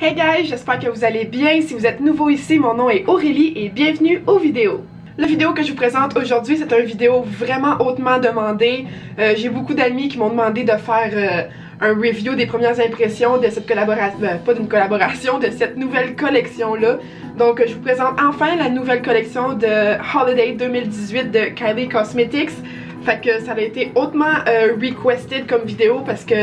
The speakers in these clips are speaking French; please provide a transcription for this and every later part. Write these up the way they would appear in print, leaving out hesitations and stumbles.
Hey guys, j'espère que vous allez bien. Si vous êtes nouveau ici, mon nom est Aurélie et bienvenue aux vidéos. La vidéo que je vous présente aujourd'hui, c'est une vidéo vraiment hautement demandée. J'ai beaucoup d'amis qui m'ont demandé de faire un review des premières impressions de cette collaboration, pas d'une collaboration, de cette nouvelle collection-là. Donc je vous présente enfin la nouvelle collection de Holiday 2018 de Kylie Cosmetics. Fait que ça a été hautement requested comme vidéo parce que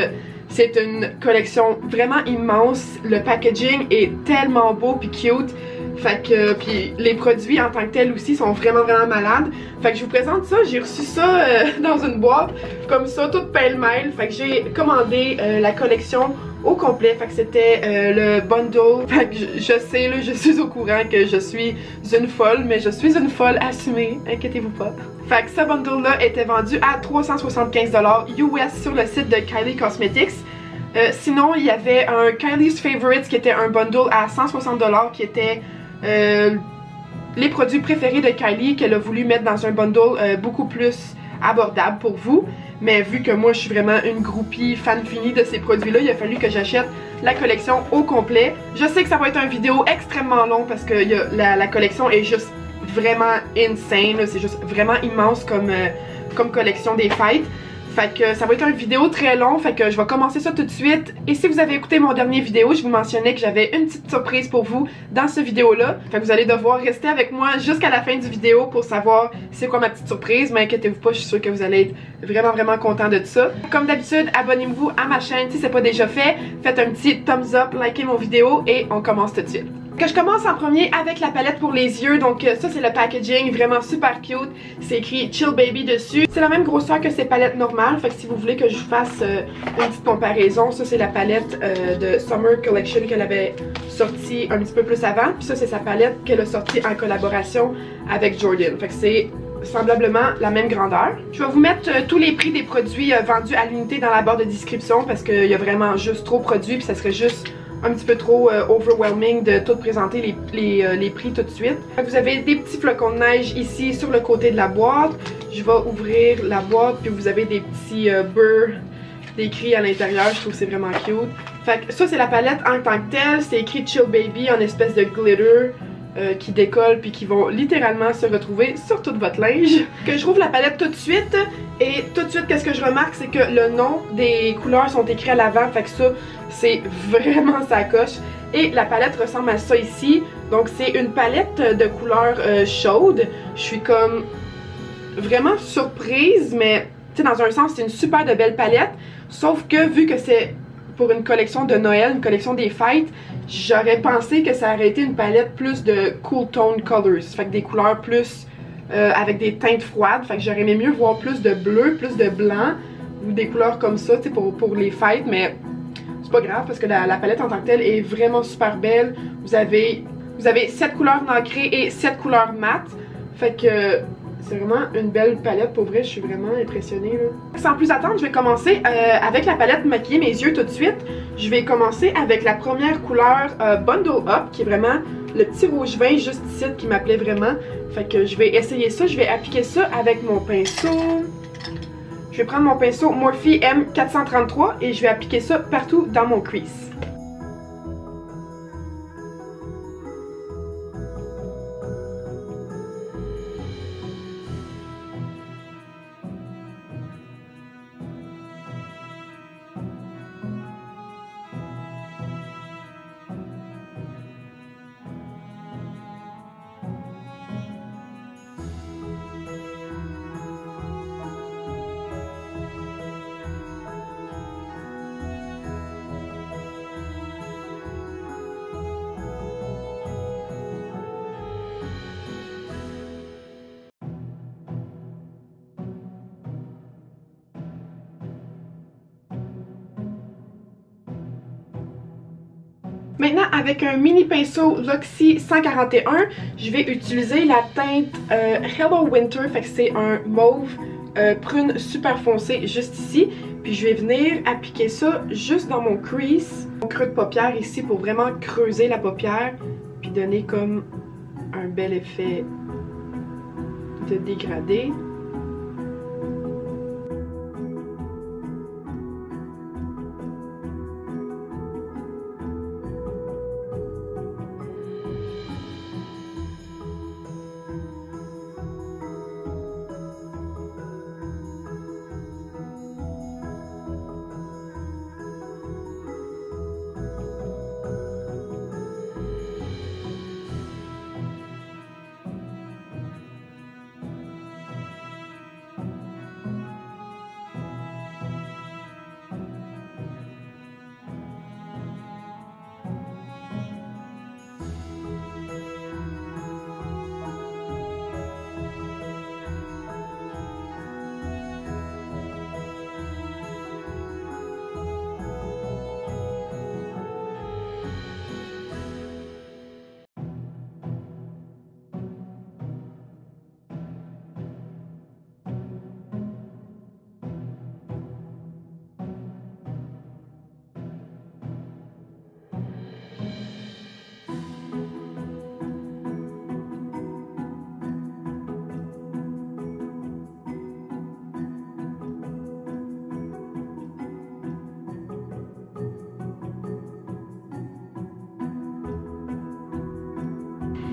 c'est une collection vraiment immense. Le packaging est tellement beau puis cute. Fait que puis les produits en tant que tels aussi sont vraiment malades. Fait que je vous présente ça. J'ai reçu ça dans une boîte comme ça, toute pêle-mêle. Fait que j'ai commandé la collection au complet. Fait que c'était le bundle. Fait que je sais là, je suis au courant que je suis une folle, mais je suis une folle assumée. Inquiétez-vous pas. Fait que ce bundle là était vendu à 375$ US sur le site de Kylie Cosmetics. Sinon il y avait un Kylie's Favorites qui était un bundle à 160$ qui était les produits préférés de Kylie qu'elle a voulu mettre dans un bundle beaucoup plus abordable pour vous. Mais vu que moi je suis vraiment une groupie fan finie de ces produits là, il a fallu que j'achète la collection au complet. Je sais que ça va être une vidéo extrêmement longue parce que la collection est juste vraiment insane, c'est juste vraiment immense comme collection des fêtes. Fait que ça va être une vidéo très longue, fait que je vais commencer ça tout de suite. Et si vous avez écouté mon dernier vidéo, je vous mentionnais que j'avais une petite surprise pour vous dans cette vidéo-là. Fait que vous allez devoir rester avec moi jusqu'à la fin du vidéo pour savoir c'est quoi ma petite surprise. Mais inquiétez-vous pas, je suis sûre que vous allez être vraiment content de ça. Comme d'habitude, abonnez-vous à ma chaîne si c'est pas déjà fait. Faites un petit thumbs up, likez mon vidéo et on commence tout de suite. Que je commence en premier avec la palette pour les yeux. Donc ça c'est le packaging, vraiment super cute. C'est écrit Chill Baby dessus. C'est la même grosseur que ces palettes normales. Fait que si vous voulez que je vous fasse une petite comparaison, ça c'est la palette de Summer Collection qu'elle avait sortie un petit peu plus avant. Puis ça c'est sa palette qu'elle a sortie en collaboration avec Jordan. Fait que c'est semblablement la même grandeur. Je vais vous mettre tous les prix des produits vendus à l'unité dans la barre de description parce qu'il y a vraiment juste trop de produits puis ça serait juste un petit peu trop overwhelming de tout présenter les prix tout de suite. Vous avez des petits flocons de neige ici sur le côté de la boîte. Je vais ouvrir la boîte puis vous avez des petits beurres d'écrit à l'intérieur. Je trouve que c'est vraiment cute. Fait que ça c'est la palette en tant que telle. C'est écrit Chill Baby en espèce de glitter qui décolle puis qui vont littéralement se retrouver sur toute votre linge. Que je rouvre la palette tout de suite et tout de suite qu'est-ce que je remarque c'est que le nom des couleurs sont écrits à l'avant. Fait que ça c'est vraiment sa coche. Et la palette ressemble à ça ici. Donc c'est une palette de couleurs chaudes. Je suis comme vraiment surprise, mais tu sais dans un sens c'est une super de belle palette. Sauf que vu que c'est pour une collection de Noël, une collection des fêtes, j'aurais pensé que ça aurait été une palette plus de cool tone colors. Fait que des couleurs plus avec des teintes froides. Fait que j'aurais aimé mieux voir plus de bleu, plus de blanc ou des couleurs comme ça, tu sais, pour les fêtes, mais c'est pas grave parce que la palette en tant que telle est vraiment super belle. Vous avez 7 couleurs nacrées et 7 couleurs mat. Fait que c'est vraiment une belle palette, pour vrai, je suis vraiment impressionnée là. Sans plus attendre, je vais commencer avec la palette maquiller mes yeux tout de suite. Je vais commencer avec la première couleur Bundle Up, qui est vraiment le petit rouge vin juste ici qui m'appelait vraiment. Fait que je vais essayer ça, je vais appliquer ça avec mon pinceau. Je vais prendre mon pinceau Morphe M433 et je vais appliquer ça partout dans mon crease. Maintenant, avec un mini pinceau Luxie 141, je vais utiliser la teinte Hello Winter, fait que c'est un mauve prune super foncé juste ici. Puis je vais venir appliquer ça juste dans mon crease, mon creux de paupière ici pour vraiment creuser la paupière, puis donner comme un bel effet de dégradé.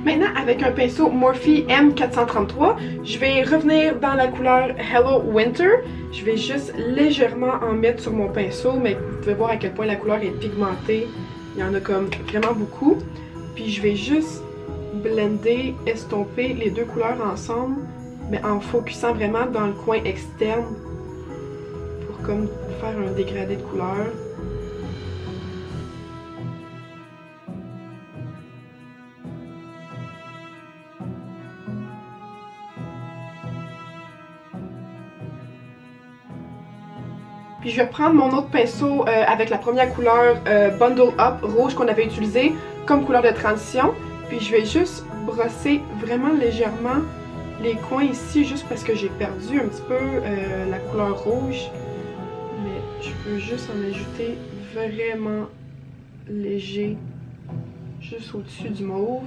Maintenant, avec un pinceau Morphe M433, je vais revenir dans la couleur Hello Winter. Je vais juste légèrement en mettre sur mon pinceau, mais vous pouvez voir à quel point la couleur est pigmentée. Il y en a comme vraiment beaucoup. Puis je vais juste blender, estomper les deux couleurs ensemble, mais en focusant vraiment dans le coin externe pour comme faire un dégradé de couleur. Puis je vais prendre mon autre pinceau avec la première couleur Bundle Up rouge qu'on avait utilisé comme couleur de transition. Puis je vais juste brosser vraiment légèrement les coins ici, juste parce que j'ai perdu un petit peu la couleur rouge. Mais je peux juste en ajouter vraiment léger, juste au-dessus du mauve.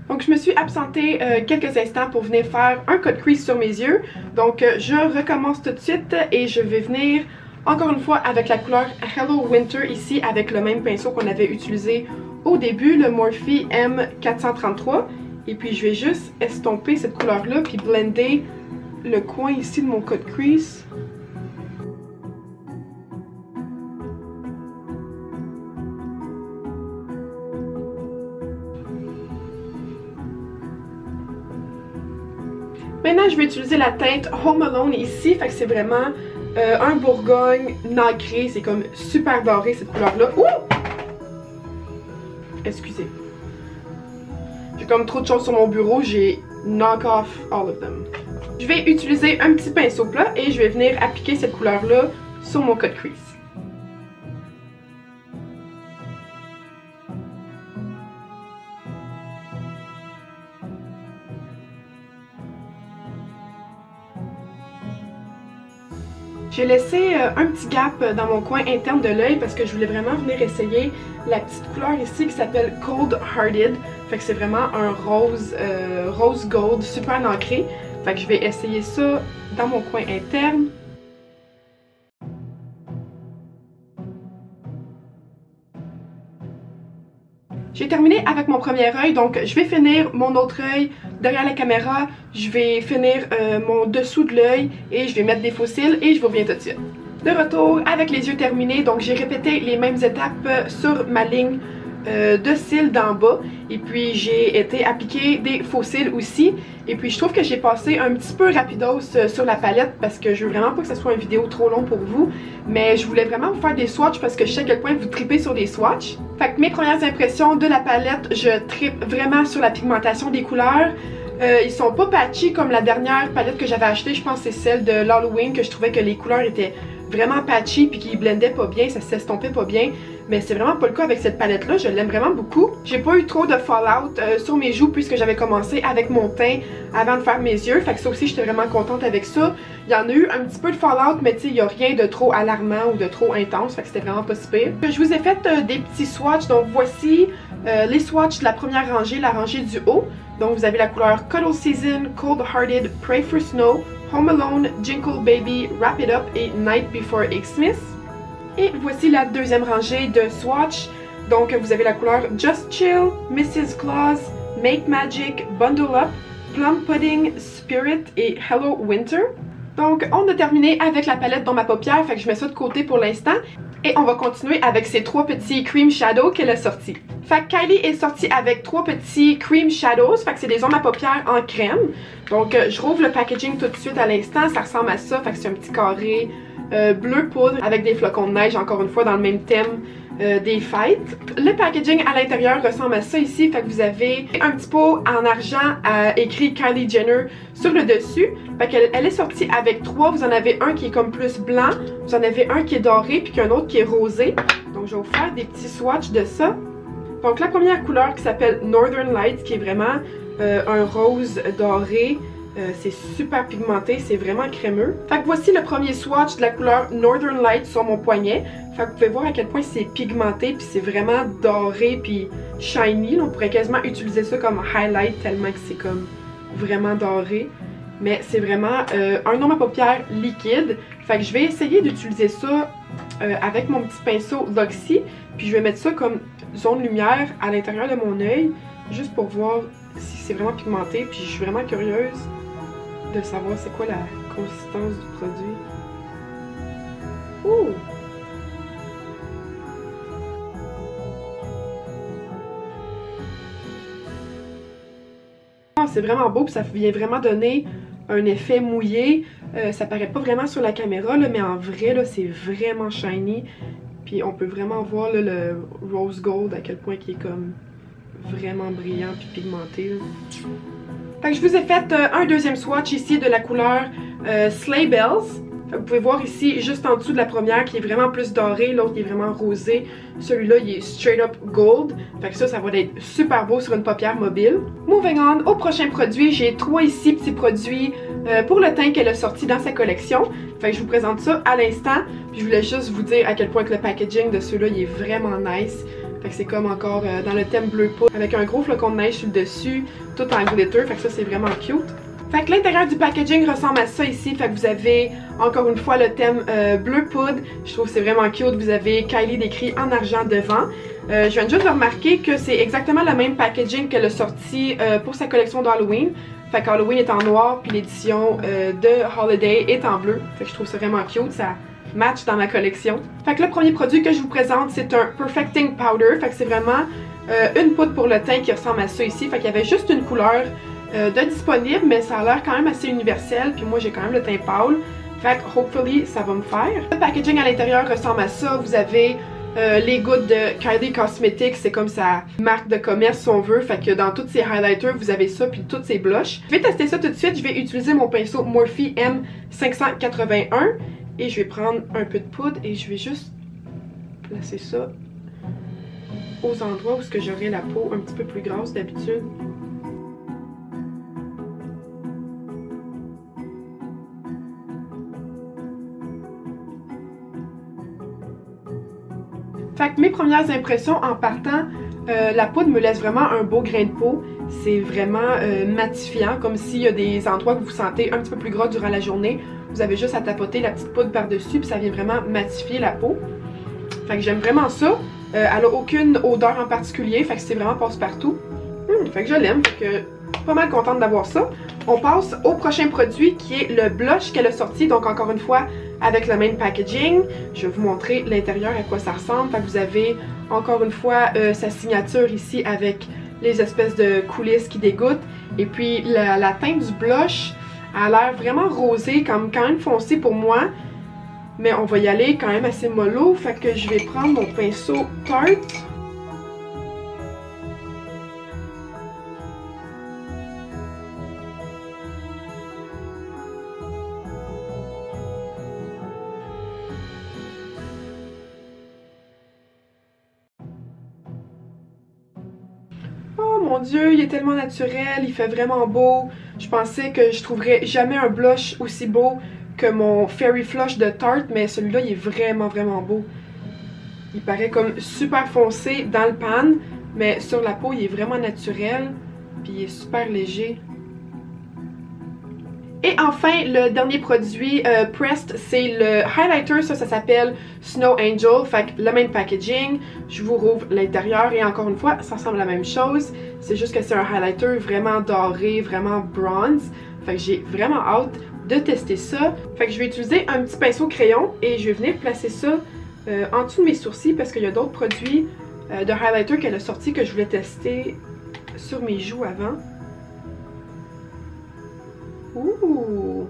Donc je me suis absentée quelques instants pour venir faire un cut crease sur mes yeux. Donc je recommence tout de suite et je vais venir encore une fois avec la couleur Hello Winter ici avec le même pinceau qu'on avait utilisé au début, le Morphe M433. Et puis je vais juste estomper cette couleur là puis blender le coin ici de mon cut crease. Maintenant, je vais utiliser la teinte Home Alone ici, fait que c'est vraiment un bourgogne nacré, c'est comme super doré cette couleur-là. Ouh! Excusez. J'ai comme trop de choses sur mon bureau, j'ai knock off all of them. Je vais utiliser un petit pinceau plat et je vais venir appliquer cette couleur-là sur mon cut crease. J'ai laissé un petit gap dans mon coin interne de l'œil parce que je voulais vraiment venir essayer la petite couleur ici qui s'appelle Cold Hearted. Fait que c'est vraiment un rose, rose gold super ancré. Fait que je vais essayer ça dans mon coin interne. J'ai terminé avec mon premier œil, donc je vais finir mon autre œil derrière la caméra. Je vais finir mon dessous de l'œil et je vais mettre des faux cils et je vous reviens tout de suite. De retour avec les yeux terminés, donc j'ai répété les mêmes étapes sur ma ligne de cils d'en bas. Et puis j'ai été appliquer des faux cils aussi. Et puis je trouve que j'ai passé un petit peu rapidos sur la palette parce que je veux vraiment pas que ce soit une vidéo trop longue pour vous. Mais je voulais vraiment vous faire des swatchs parce que je sais à quel point vous tripez sur des swatchs. Fait que mes premières impressions de la palette, je tripe vraiment sur la pigmentation des couleurs. Ils sont pas patchy comme la dernière palette que j'avais achetée, je pense que c'est celle de l'Halloween, que je trouvais que les couleurs étaient vraiment patchy puis qu'ils blendaient pas bien, ça s'estompait pas bien. Mais c'est vraiment pas le cas avec cette palette là, je l'aime vraiment beaucoup. J'ai pas eu trop de fallout sur mes joues puisque j'avais commencé avec mon teint avant de faire mes yeux, fait que ça aussi j'étais vraiment contente avec ça. Il y en a eu un petit peu de fallout, mais tu sais, il y a rien de trop alarmant ou de trop intense, fait que c'était vraiment pas si pire. Je vous ai fait des petits swatchs, donc voici les swatchs de la première rangée, la rangée du haut. Donc vous avez la couleur Cuddle Season, Cold Hearted, Pray for Snow, Home Alone, Jinkle Baby, Wrap It Up et Night Before Xmas. Et voici la deuxième rangée de swatch. Donc vous avez la couleur Just Chill, Mrs. Claus, Make Magic, Bundle Up, Plum Pudding, Spirit et Hello Winter. Donc on a terminé avec la palette dans ma paupière, fait que je mets ça de côté pour l'instant. Et on va continuer avec ces trois petits Cream Shadows qu'elle a sortis. Fait que Kylie est sortie avec trois petits Cream Shadows, fait que c'est des ombres à paupières en crème. Donc je rouvre le packaging tout de suite à l'instant, ça ressemble à ça, fait que c'est un petit carré bleu poudre avec des flocons de neige, encore une fois dans le même thème des fêtes. Le packaging à l'intérieur ressemble à ça ici, fait que vous avez un petit pot en argent écrit Kylie Jenner sur le dessus. Fait qu'elle est sortie avec trois, vous en avez un qui est comme plus blanc, vous en avez un qui est doré puis un autre qui est rosé. Donc je vais vous faire des petits swatchs de ça. Donc la première couleur qui s'appelle Northern Lights, qui est vraiment un rose doré. C'est super pigmenté, c'est vraiment crémeux. Fait que voici le premier swatch de la couleur Northern Lights sur mon poignet. Fait que vous pouvez voir à quel point c'est pigmenté, puis c'est vraiment doré, puis shiny. On pourrait quasiment utiliser ça comme highlight tellement que c'est comme vraiment doré. Mais c'est vraiment un ombre à paupières liquide. Fait que je vais essayer d'utiliser ça avec mon petit pinceau Luxie. Puis je vais mettre ça comme zone lumière à l'intérieur de mon œil, juste pour voir si c'est vraiment pigmenté. Puis je suis vraiment curieuse de savoir c'est quoi la consistance du produit. Ouh! C'est vraiment beau, puis ça vient vraiment donner un effet mouillé. Ça paraît pas vraiment sur la caméra, là, mais en vrai, là, c'est vraiment shiny. Puis on peut vraiment voir là, le rose gold à quel point il est comme vraiment brillant puis pigmenté. Là. Fait que je vous ai fait un deuxième swatch ici de la couleur Sleigh Bells. Vous pouvez voir ici, juste en dessous de la première, qui est vraiment plus doré, l'autre qui est vraiment rosé. Celui-là, il est straight up gold. Fait que ça va être super beau sur une paupière mobile. Moving on au prochain produit, j'ai 3 ici petits produits pour le teint qu'elle a sorti dans sa collection. Fait que je vous présente ça à l'instant. Puis je voulais juste vous dire à quel point que le packaging de ceux-là, il est vraiment nice. Fait que c'est comme encore dans le thème bleu poudre, avec un gros flocon de neige sur le dessus, tout en glitter. Fait que ça, c'est vraiment cute. Fait que l'intérieur du packaging ressemble à ça ici. Fait que vous avez encore une fois le thème bleu poudre. Je trouve que c'est vraiment cute. Vous avez Kylie décrit en argent devant. Je viens juste de remarquer que c'est exactement le même packaging qu'elle a sorti pour sa collection d'Halloween. Fait qu'Halloween est en noir, puis l'édition de Holiday est en bleu. Fait que je trouve ça vraiment cute. Ça match dans ma collection. Fait que le premier produit que je vous présente, c'est un Perfecting Powder. Fait que c'est vraiment une poudre pour le teint qui ressemble à ça ici. Fait qu'il y avait juste une couleur de disponible, mais ça a l'air quand même assez universel, puis moi j'ai quand même le teint pâle, fait que hopefully ça va me faire. Le packaging à l'intérieur ressemble à ça. Vous avez les gouttes de Kylie Cosmetics, c'est comme sa marque de commerce si on veut, fait que dans tous ses highlighters vous avez ça, puis toutes ses blushs. Je vais tester ça tout de suite. Je vais utiliser mon pinceau Morphe M581 et je vais prendre un peu de poudre et je vais juste placer ça aux endroits où j'aurai la peau un petit peu plus grasse d'habitude. Fait que mes premières impressions en partant, la poudre me laisse vraiment un beau grain de peau. C'est vraiment matifiant, comme s'il y a des endroits que vous sentez un petit peu plus gras durant la journée. Vous avez juste à tapoter la petite poudre par-dessus, puis ça vient vraiment matifier la peau. Fait que j'aime vraiment ça. Elle a aucune odeur en particulier, fait que c'est vraiment passe-partout. Fait que je l'aime, fait que pas mal contente d'avoir ça. On passe au prochain produit qui est le blush qu'elle a sorti, donc encore une fois avec le même packaging. Je vais vous montrer l'intérieur à quoi ça ressemble. Fait que vous avez encore une fois sa signature ici avec les espèces de coulisses qui dégoûtent. Et puis la teinte du blush a l'air vraiment rosée, comme quand même foncé pour moi. Mais on va y aller quand même assez mollo. Fait que je vais prendre mon pinceau Tarte. Oh mon dieu, il est tellement naturel, il fait vraiment beau. Je pensais que je trouverais jamais un blush aussi beau que mon Fairy Flush de Tarte, mais celui-là, il est vraiment, vraiment beau. Il paraît comme super foncé dans le pan, mais sur la peau, il est vraiment naturel, puis il est super léger. Et enfin, le dernier produit Pressed, c'est le highlighter. Ça s'appelle Snow Angel. Fait que le même packaging. Je vous rouvre l'intérieur et encore une fois, ça ressemble à la même chose. C'est juste que c'est un highlighter vraiment doré, vraiment bronze. Fait que j'ai vraiment hâte de tester ça. Fait que je vais utiliser un petit pinceau crayon et je vais venir placer ça en dessous de mes sourcils parce qu'il y a d'autres produits de highlighter qu'elle a sorti que je voulais tester sur mes joues avant. Ouh!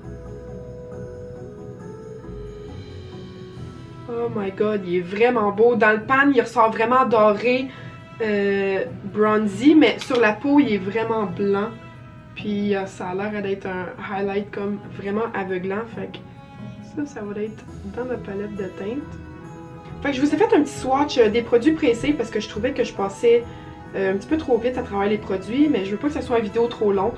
Oh my god, il est vraiment beau. Dans le pan, il ressort vraiment doré, bronzy, mais sur la peau, il est vraiment blanc. Puis ça a l'air d'être un highlight comme vraiment aveuglant. Fait que ça va être dans ma palette de teintes. Fait que je vous ai fait un petit swatch des produits pressés parce que je trouvais que je passais un petit peu trop vite à travers les produits, mais je veux pas que ça soit une vidéo trop long.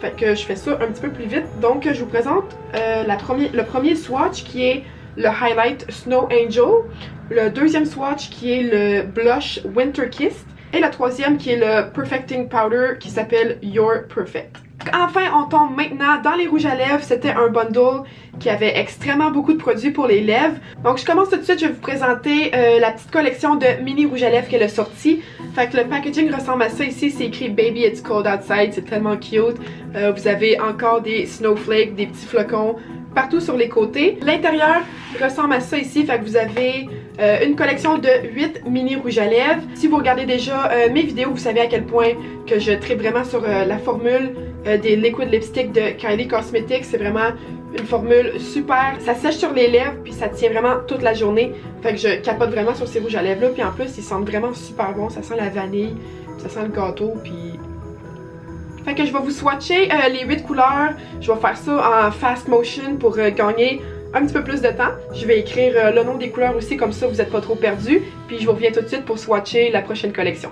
Fait que je fais ça un petit peu plus vite. Donc je vous présente le premier swatch qui est le highlight Snow Angel, le deuxième swatch qui est le blush Winter Kiss et la troisième qui est le Perfecting Powder qui s'appelle You're Perfect. Enfin, on tombe maintenant dans les rouges à lèvres. C'était un bundle qui avait extrêmement beaucoup de produits pour les lèvres. Donc je commence tout de suite, je vais vous présenter la petite collection de mini rouges à lèvres qu'elle a sorti. Fait que le packaging ressemble à ça ici, c'est écrit Baby It's Cold Outside, c'est tellement cute. Vous avez encore des snowflakes, des petits flocons partout sur les côtés. L'intérieur ressemble à ça ici, fait que vous avez une collection de 8 mini rouges à lèvres. Si vous regardez déjà mes vidéos, vous savez à quel point que je tripe vraiment sur la formule des liquid lipstick de Kylie Cosmetics. C'est vraiment une formule super. Ça sèche sur les lèvres puis ça tient vraiment toute la journée. Fait que je capote vraiment sur ces rouges à lèvres là. Puis en plus, ils sentent vraiment super bon. Ça sent la vanille, ça sent le gâteau puis... Fait que je vais vous swatcher les 8 couleurs. Je vais faire ça en fast motion pour gagner un petit peu plus de temps. Je vais écrire le nom des couleurs aussi, comme ça vous n'êtes pas trop perdus. Puis je vous reviens tout de suite pour swatcher la prochaine collection.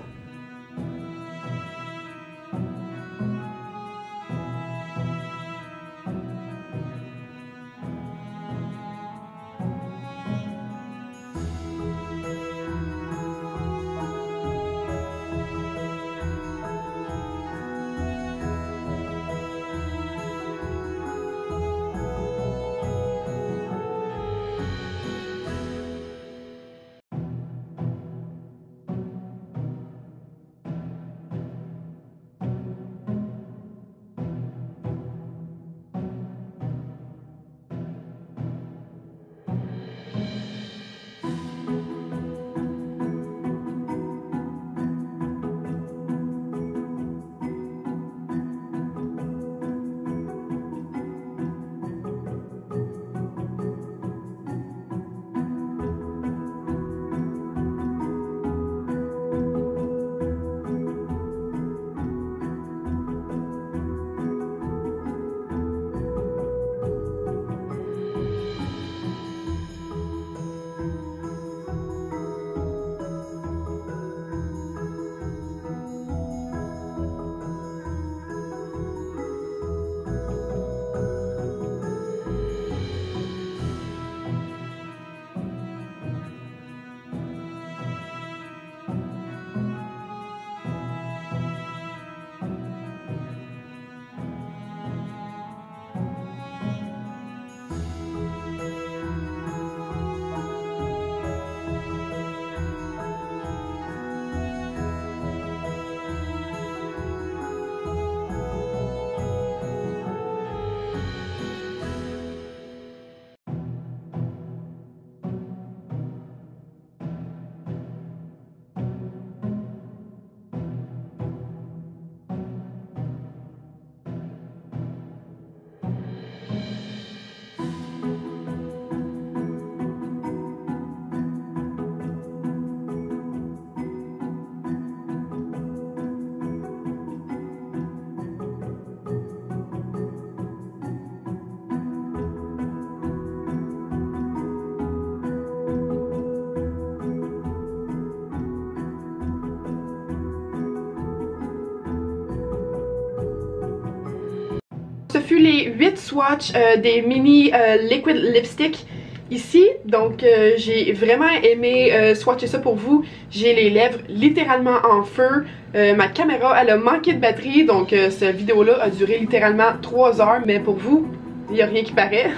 Ce fut les 8 swatchs des mini liquid lipstick ici. Donc j'ai vraiment aimé swatcher ça pour vous. J'ai les lèvres littéralement en feu. Ma caméra elle a manqué de batterie, donc cette vidéo là a duré littéralement 3 heures. Mais pour vous, il n'y a rien qui paraît.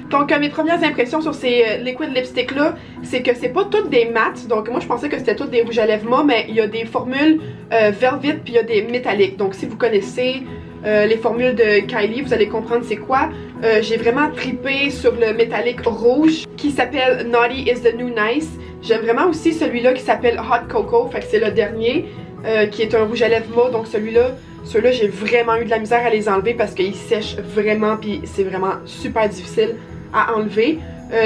Donc mes premières impressions sur ces liquid lipstick là, c'est que c'est pas toutes des mattes. Donc moi je pensais que c'était toutes des rouges à lèvres mat, mais il y a des formules velvet puis il y a des métalliques. Donc si vous connaissez les formules de Kylie, vous allez comprendre c'est quoi. J'ai vraiment tripé sur le métallique rouge qui s'appelle Naughty is the New Nice. J'aime vraiment aussi celui-là qui s'appelle Hot Cocoa, fait que c'est le dernier, qui est un rouge à lèvres mat. Donc ceux-là j'ai vraiment eu de la misère à les enlever parce qu'ils sèchent vraiment puis c'est vraiment super difficile à enlever.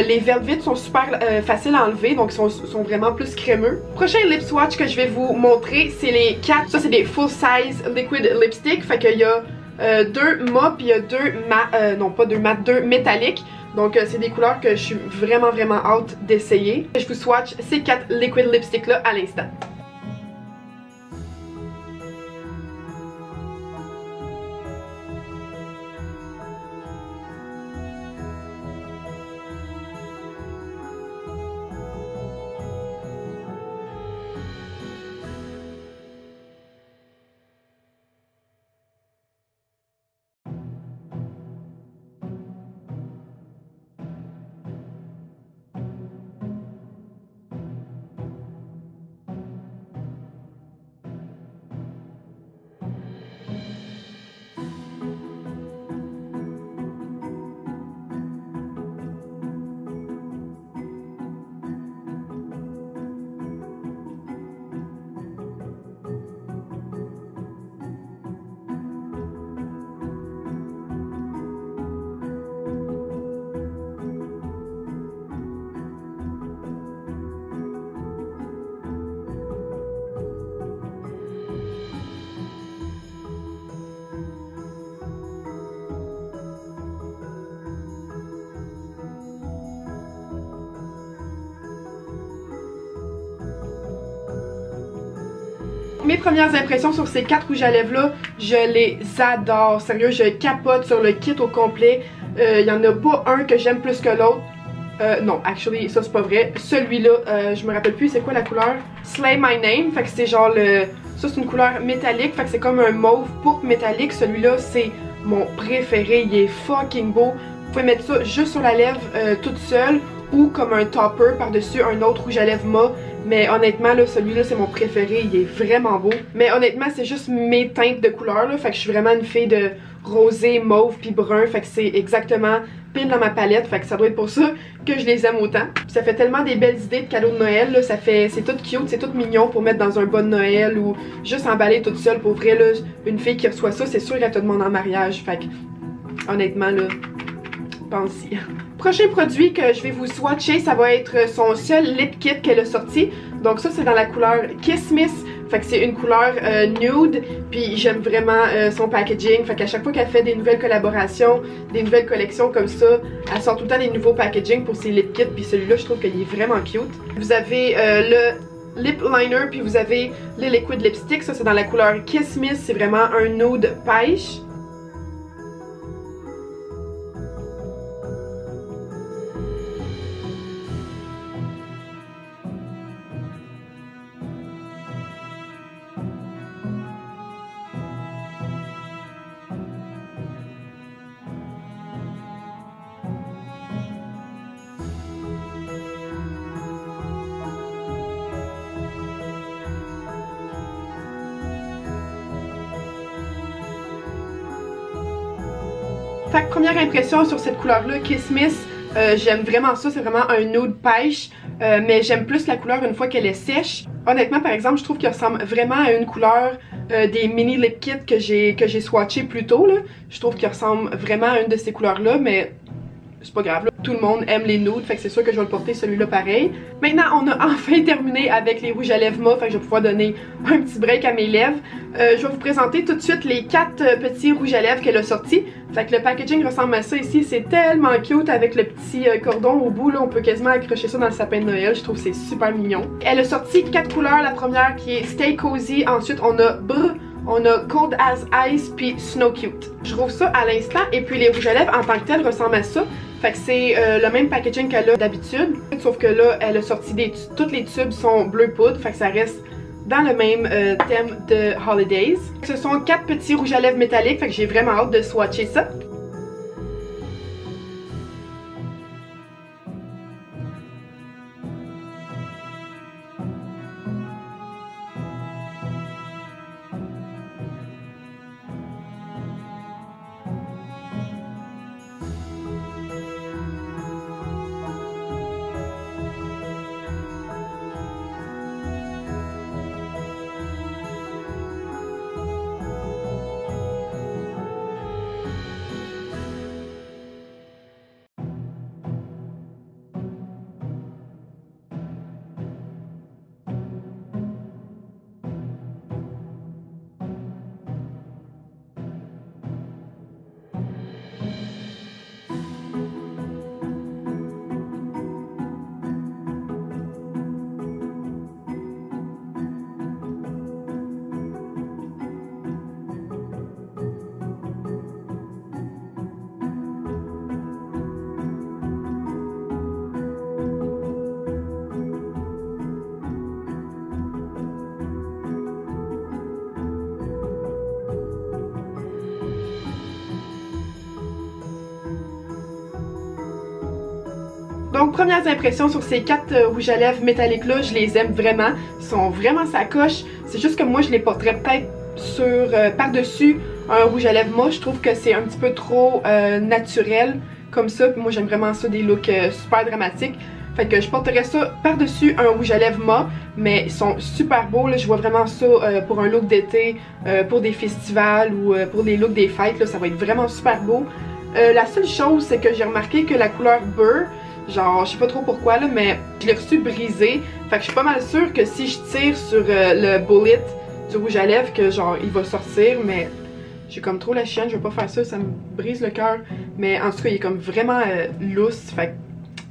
Les velvet sont super faciles à enlever, donc sont vraiment plus crémeux. Prochain lip swatch que je vais vous montrer, c'est les 4. Ça c'est des full size liquid lipstick, fait qu'il y a 2 mat puis il y a 2 mat, non pas 2 mat, 2 métalliques. Donc c'est des couleurs que je suis vraiment hâte d'essayer. Je vous swatch ces 4 liquid lipstick là à l'instant. mes premières impressions sur ces 4 rouges à lèvres là, je les adore. Sérieux, je capote sur le kit au complet. Il y en a pas un que j'aime plus que l'autre. Non, actually, ça c'est pas vrai. Celui-là, je me rappelle plus c'est quoi la couleur. Slay My Name, fait que c'est genre le... Ça c'est une couleur métallique, fait que c'est comme un mauve pourpre métallique. Celui-là c'est mon préféré, il est fucking beau. Vous pouvez mettre ça juste sur la lèvre toute seule ou comme un topper par-dessus un autre rouge à lèvres mat. Mais honnêtement, là, celui-là, c'est mon préféré. Il est vraiment beau. Mais honnêtement, c'est juste mes teintes de couleurs, là. Fait que je suis vraiment une fille de rosé, mauve puis brun. Fait que c'est exactement pile dans ma palette. Fait que ça doit être pour ça que je les aime autant. Puis ça fait tellement des belles idées de cadeaux de Noël, là. C'est tout cute, c'est tout mignon pour mettre dans un bas de Noël ou juste emballer toute seule. Pour vrai, là, une fille qui reçoit ça, c'est sûr qu'elle te demande en mariage. Fait que, honnêtement, là, pense-y. Prochain produit que je vais vous swatcher, ça va être son seul lip kit qu'elle a sorti. Donc ça c'est dans la couleur Kiss Miss. Fait que c'est une couleur nude. Puis j'aime vraiment son packaging. Fait qu'à chaque fois qu'elle fait des nouvelles collaborations, des nouvelles collections comme ça, elle sort tout le temps des nouveaux packaging pour ses lip kits. Puis celui-là je trouve qu'il est vraiment cute. Vous avez le lip liner puis vous avez le liquid lipstick. Ça c'est dans la couleur Kiss Miss. C'est vraiment un nude pêche. Fait que première impression sur cette couleur-là, Kiss Miss, j'aime vraiment ça, c'est vraiment un nude pêche, mais j'aime plus la couleur une fois qu'elle est sèche. Honnêtement, par exemple, je trouve qu'il ressemble vraiment à une couleur des mini lip kits que j'ai swatché plus tôt, là. Je trouve qu'il ressemble vraiment à une de ces couleurs-là, mais c'est pas grave, là. Tout le monde aime les nudes, fait que c'est sûr que je vais le porter celui-là pareil. Maintenant, on a enfin terminé avec les rouges à lèvres mat, fait que je vais pouvoir donner un petit break à mes lèvres. Je vais vous présenter tout de suite les 4 petits rouges à lèvres qu'elle a sortis. Fait que le packaging ressemble à ça ici, c'est tellement cute avec le petit cordon au bout, là, on peut quasiment accrocher ça dans le sapin de Noël, je trouve que c'est super mignon. Elle a sorti 4 couleurs, la première qui est Stay Cozy, ensuite on a Brr, on a Cold as Ice puis Snow Cute. Je trouve ça à l'instant et puis les rouges à lèvres en tant que tel ressemblent à ça. Fait que c'est le même packaging qu'elle a d'habitude, sauf que là elle a sorti toutes les tubes sont bleu poudre, fait que ça reste dans le même thème de Holidays. Ce sont 4 petits rouges à lèvres métalliques, fait que j'ai vraiment hâte de swatcher ça. Donc premières impressions sur ces 4 rouges à lèvres métalliques là, je les aime vraiment, ils sont vraiment sacoches, c'est juste que moi je les porterais peut-être sur par-dessus un rouge à lèvres mat, je trouve que c'est un petit peu trop naturel comme ça, puis moi j'aime vraiment ça, des looks super dramatiques. Fait que je porterais ça par-dessus un rouge à lèvres mat, mais ils sont super beaux, là, je vois vraiment ça pour un look d'été, pour des festivals ou pour des looks des fêtes, là, ça va être vraiment super beau. La seule chose c'est que j'ai remarqué que la couleur Brr, genre, je sais pas trop pourquoi là, mais je l'ai reçu brisé. Fait que je suis pas mal sûre que si je tire sur le bullet du rouge à lèvres, que genre, il va sortir, mais j'ai comme trop la chienne, je veux pas faire ça, ça me brise le cœur. Mais en tout cas, il est comme vraiment lousse, fait que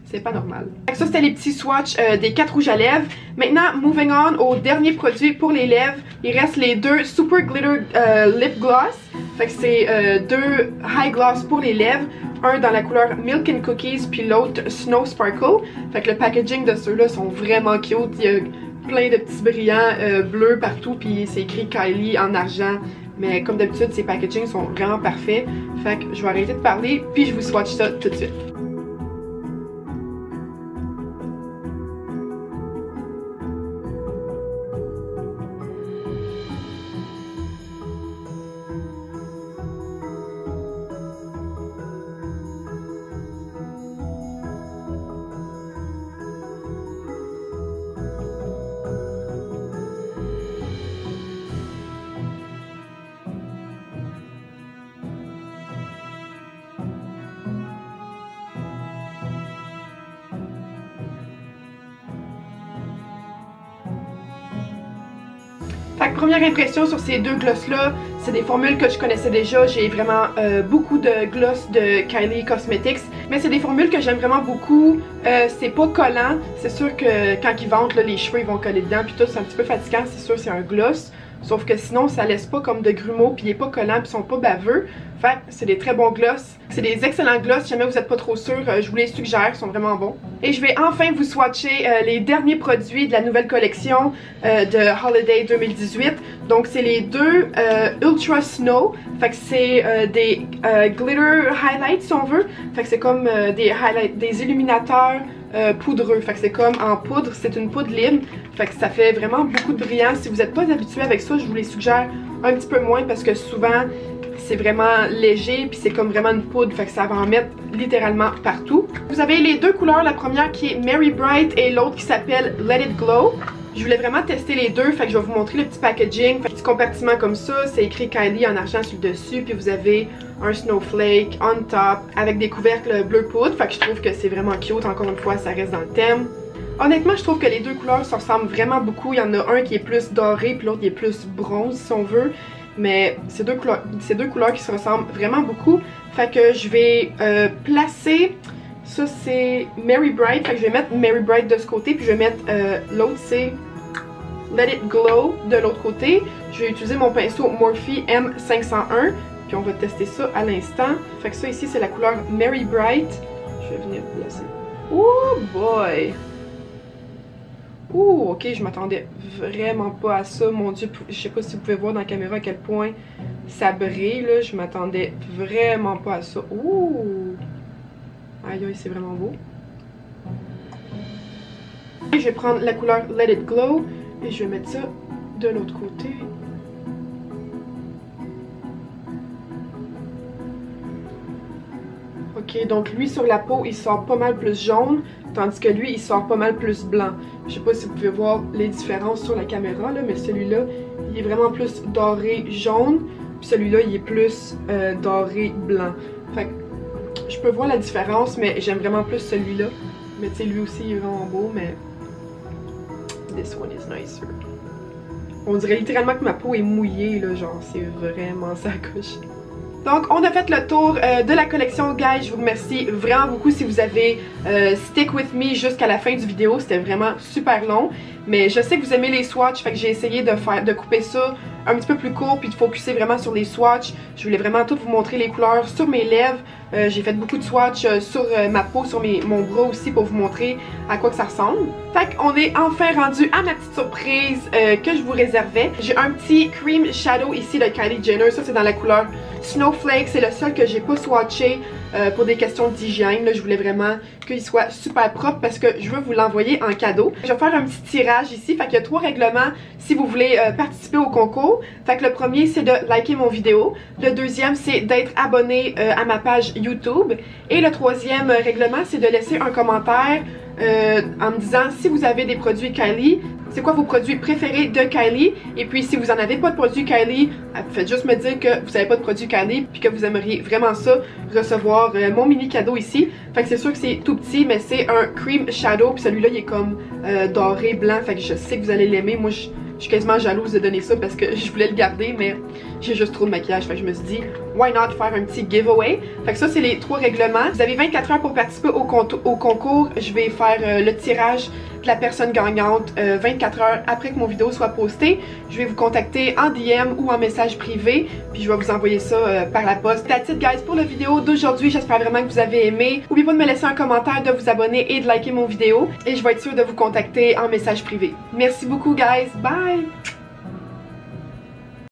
C'est pas normal. Ça, c'était les petits swatchs des 4 rouges à lèvres. Maintenant, moving on au dernier produit pour les lèvres. Il reste les 2 Super Glitter Lip Gloss. Fait que c'est 2 High Gloss pour les lèvres. Un dans la couleur Milk and Cookies, puis l'autre Snow Sparkle. Fait que le packaging de ceux-là sont vraiment cute. Il y a plein de petits brillants bleus partout, puis c'est écrit Kylie en argent. Mais comme d'habitude, ces packagings sont vraiment parfaits. Fait que je vais arrêter de parler, puis je vous swatch ça tout de suite. Fait que première impression sur ces deux gloss-là, c'est des formules que je connaissais déjà. J'ai vraiment beaucoup de gloss de Kylie Cosmetics. Mais c'est des formules que j'aime vraiment beaucoup. C'est pas collant. C'est sûr que quand ils vendent, là, les cheveux ils vont coller dedans. Puis tout, c'est un petit peu fatigant. C'est sûr, c'est un gloss. Sauf que sinon, ça laisse pas comme de grumeaux. Puis il est pas collant. Puis ils sont pas baveux. Fait que c'est des très bons gloss. C'est des excellents gloss. Si jamais vous êtes pas trop sûr, je vous les suggère. Ils sont vraiment bons. Et je vais enfin vous swatcher les derniers produits de la nouvelle collection de Holiday 2018. Donc c'est les deux Ultra Snow. Fait que c'est des glitter highlights si on veut. Fait que c'est comme des illuminateurs poudreux. Fait que c'est comme en poudre, c'est une poudre libre. Fait que ça fait vraiment beaucoup de brillant. Si vous n'êtes pas habitué avec ça, je vous les suggère un petit peu moins parce que souvent c'est vraiment léger puis c'est comme vraiment une poudre. Fait que ça va en mettre littéralement partout. Vous avez les deux couleurs, la première qui est Merry Bright et l'autre qui s'appelle Let It Glow. Je voulais vraiment tester les deux, fait que je vais vous montrer le petit packaging. Fait que petit compartiment comme ça, c'est écrit Kylie en argent sur le dessus, puis vous avez un snowflake on top avec des couvercles bleu poudre. Fait que je trouve que c'est vraiment cute, encore une fois, ça reste dans le thème. Honnêtement, je trouve que les deux couleurs se ressemblent vraiment beaucoup. Il y en a un qui est plus doré, puis l'autre qui est plus bronze si on veut. Mais c'est deux couleurs qui se ressemblent vraiment beaucoup. Fait que je vais placer... Ça c'est Merry Bright, fait que je vais mettre Merry Bright de ce côté, puis je vais mettre l'autre c'est Let It Glow de l'autre côté. Je vais utiliser mon pinceau Morphe M501, puis on va tester ça à l'instant. Fait que ça ici c'est la couleur Merry Bright. Je vais venir placer. Oh boy! Ouh, ok, je m'attendais vraiment pas à ça. Mon dieu, je sais pas si vous pouvez voir dans la caméra à quel point ça brille là. Je m'attendais vraiment pas à ça. Ouh! Aïe aïe, c'est vraiment beau. Et je vais prendre la couleur Let It Glow et je vais mettre ça de l'autre côté. Ok, donc lui sur la peau, il sort pas mal plus jaune, tandis que lui, il sort pas mal plus blanc. Je sais pas si vous pouvez voir les différences sur la caméra, là, mais celui-là, il est vraiment plus doré jaune, puis celui-là, il est plus doré blanc. Fait que je peux voir la différence, mais j'aime vraiment plus celui-là. Mais tu sais, lui aussi, il est vraiment beau, mais... This one is nicer. On dirait littéralement que ma peau est mouillée, là, genre, c'est vraiment ça coche. Donc, on a fait le tour de la collection, guys. Je vous remercie vraiment beaucoup si vous avez stick with me jusqu'à la fin du vidéo. C'était vraiment super long. Mais je sais que vous aimez les swatchs, fait que j'ai essayé de couper ça un petit peu plus court puis de focuser vraiment sur les swatchs. Je voulais vraiment tout vous montrer les couleurs sur mes lèvres. J'ai fait beaucoup de swatchs sur ma peau, sur mon bras aussi pour vous montrer à quoi que ça ressemble. Fait qu'on est enfin rendu à ma petite surprise que je vous réservais. J'ai un petit cream shadow ici de Kylie Jenner. Ça c'est dans la couleur Snowflake. C'est le seul que j'ai pas swatché pour des questions d'hygiène. Je voulais vraiment qu'il soit super propre parce que je veux vous l'envoyer en cadeau. Je vais faire un petit tirage ici. Fait qu'il y a 3 règlements si vous voulez participer au concours. Fait que le premier c'est de liker mon vidéo. Le deuxième c'est d'être abonné à ma page YouTube. Et le troisième règlement c'est de laisser un commentaire en me disant si vous avez des produits Kylie, c'est quoi vos produits préférés de Kylie, et puis si vous en avez pas de produits Kylie, faites juste me dire que vous avez pas de produits Kylie puis que vous aimeriez vraiment ça, recevoir mon mini cadeau ici. Fait que c'est sûr que c'est tout petit, mais c'est un cream shadow, puis celui-là il est comme doré blanc, fait que je sais que vous allez l'aimer. Moi Je suis quasiment jalouse de donner ça parce que je voulais le garder, mais j'ai juste trop de maquillage. Fait que je me suis dit, why not faire un petit giveaway. Fait que ça, c'est les 3 règlements. Vous avez 24 heures pour participer au concours. Je vais faire le tirage de la personne gagnante 24 heures après que mon vidéo soit postée. Je vais vous contacter en DM ou en message privé, puis je vais vous envoyer ça par la poste. That's it guys pour la vidéo d'aujourd'hui. J'espère vraiment que vous avez aimé. N'oubliez pas de me laisser un commentaire, de vous abonner et de liker mon vidéo. Et je vais être sûre de vous contacter en message privé. Merci beaucoup guys. Bye!